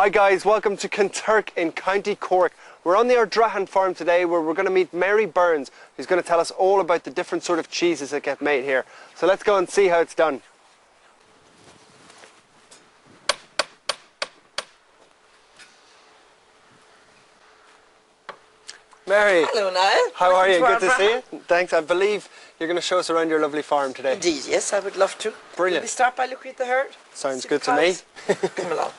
Hi guys, welcome to Kinturk in County Cork. We're on the Ardrahan farm today where we're going to meet Mary Burns, who's going to tell us all about the different sort of cheeses that get made here. So let's go and see how it's done. Mary. Hello, Niall. How are you? Good to see you. Thanks. I believe you're going to show us around your lovely farm today. Indeed, yes, I would love to. Brilliant. Will we start by looking at the herd? Sounds good to me. Come along.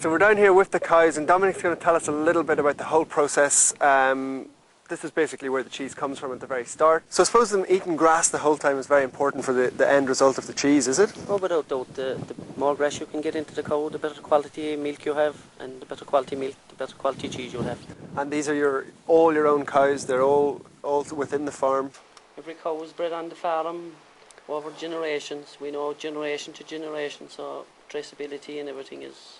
So we're down here with the cows and Dominic's going to tell us a little bit about the whole process. This is basically where the cheese comes from at the very start. So I suppose them eating grass the whole time is very important for the end result of the cheese, is it? Oh, without doubt. The more grass you can get into the cow, the better quality milk you have, and the better quality milk, the better quality cheese you'll have. And these are all your own cows, they're all within the farm? Every cow is bred on the farm over generations. We know generation to generation, so traceability and everything is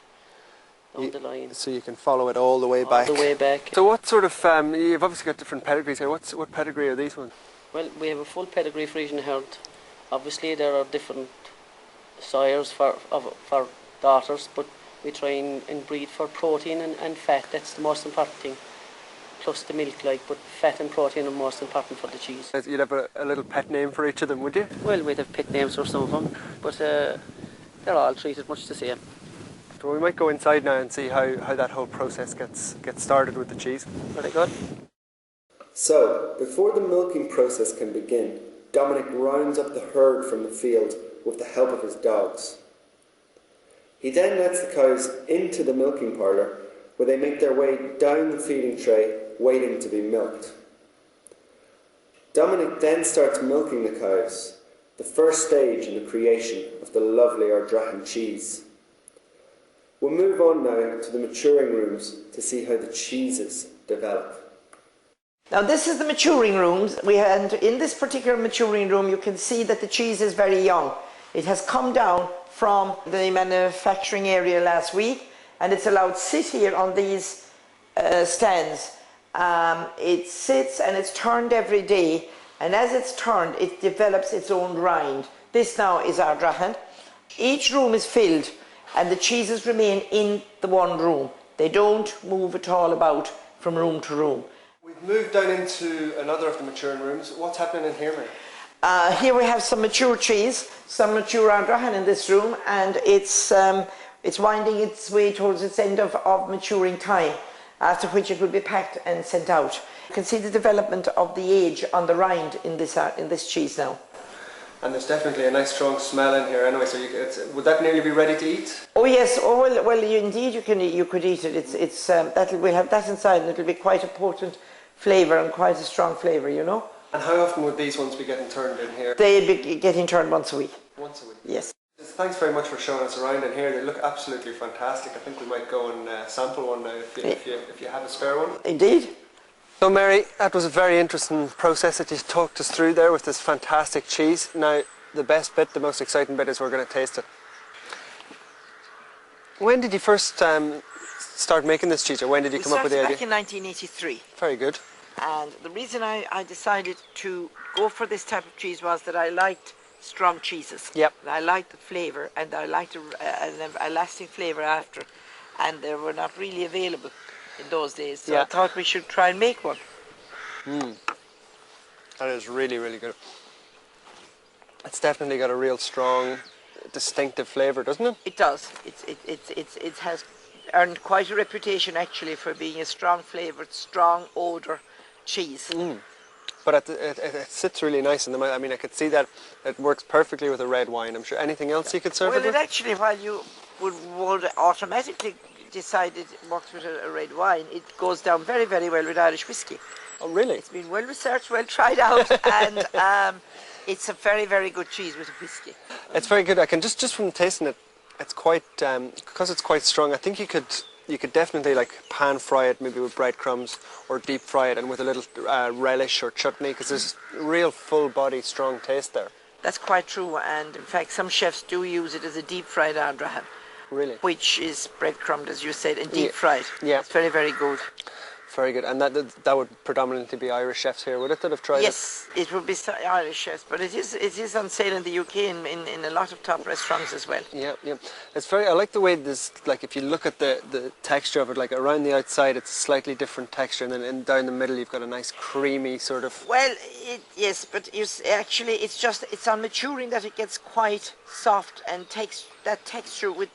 down the line. So you can follow it all the way back? All the way back. So what sort of, you've obviously got different pedigrees here, what pedigree are these ones? Well, we have a full pedigree Frisian herd. Obviously there are different sires for daughters, but we try and breed for protein and fat. That's the most important thing, plus the milk, but fat and protein are most important for the cheese. You'd have a little pet name for each of them, would you? Well, we'd have pet names for some of them, but they're all treated much the same. So we might go inside now and see how that whole process gets started with the cheese. Very good. So, before the milking process can begin, Dominic rounds up the herd from the field with the help of his dogs. He then lets the cows into the milking parlour, where they make their way down the feeding tray, waiting to be milked. Dominic then starts milking the cows, the first stage in the creation of the lovely Ardrahan cheese. We'll move on now to the maturing rooms to see how the cheeses develop. Now this is the maturing rooms. And in this particular maturing room you can see that the cheese is very young. It has come down from the manufacturing area last week and it's allowed to sit here on these stands. It sits and it's turned every day, and as it's turned it develops its own rind. This now is Ardrahan. Each room is filled and the cheeses remain in the one room. They don't move at all about from room to room. We've moved down into another of the maturing rooms. What's happening in here, Mary? Here we have some mature cheese, some mature Ardrahan in this room, and it's winding its way towards its end of maturing time, after which it will be packed and sent out. You can see the development of the age on the rind in this cheese now. And there's definitely a nice strong smell in here anyway, so would that nearly be ready to eat? Oh yes, indeed you could eat it. We'll have that inside and it'll be quite a potent flavour and quite a strong flavour, you know. And how often would these ones be getting turned in here? They'd be getting turned once a week. Once a week? Yes. Thanks very much for showing us around in here. They look absolutely fantastic. I think we might go and sample one now if you have a spare one. Indeed. So Mary, that was a very interesting process that you talked us through there with this fantastic cheese. Now, the best bit, the most exciting bit is we're going to taste it. When did you first start making this cheese, or when did you come up with the idea? Back in 1983. Very good. And the reason I decided to go for this type of cheese was that I liked strong cheeses. Yep. And I liked the flavour, and I liked a lasting flavour after. And they were not really available in those days, so I thought we should try and make one. That is really, really good. It's definitely got a real strong, distinctive flavour, doesn't it? It does. It has earned quite a reputation actually for being a strong flavoured, strong odour cheese. But it sits really nice in the mouth. I mean, I could see that it works perfectly with a red wine. I'm sure. Anything else you could serve it with? Well, it actually, while you would automatically decide it works with a red wine, it goes down very, very well with Irish whiskey. Oh, really? It's been well researched, well tried out, and it's a very, very good cheese with a whiskey. It's very good. I can just from tasting it, it's quite because it's quite strong. I think you could definitely like pan fry it, maybe with breadcrumbs, or deep fry it and with a little relish or chutney, because there's real full body strong taste there. That's quite true, and in fact some chefs do use it as a deep fried Ardrahan. Really? Which is breadcrumbed, as you said, and deep fried. Yeah. It's very, very good. Very good. And that would predominantly be Irish chefs here, would it, that have tried it? Yes, it would be Irish chefs, but it is on sale in the UK in a lot of top restaurants as well. Yeah, yeah. It's very. I like the way this. Like, if you look at the texture of it, like around the outside, it's a slightly different texture, and then down the middle, you've got a nice creamy sort of. Well, yes, but actually, it's on maturing that it gets quite soft and takes that texture with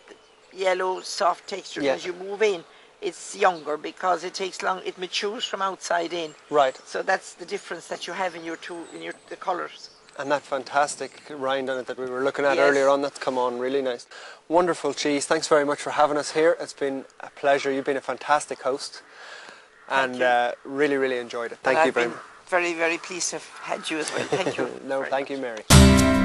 yellow soft texture. Yeah. As you move in, it's younger because it takes long. It matures from outside in. Right. So that's the difference that you have in the colours. And that fantastic rind on it that we were looking at Yes. earlier on, that's come on really nice. Wonderful cheese. Thanks very much for having us here. It's been a pleasure. You've been a fantastic host. And really, really enjoyed it. Thank you very much. Very, very pleased to have had you as well. Thank you. No, very thank much. you, Mary.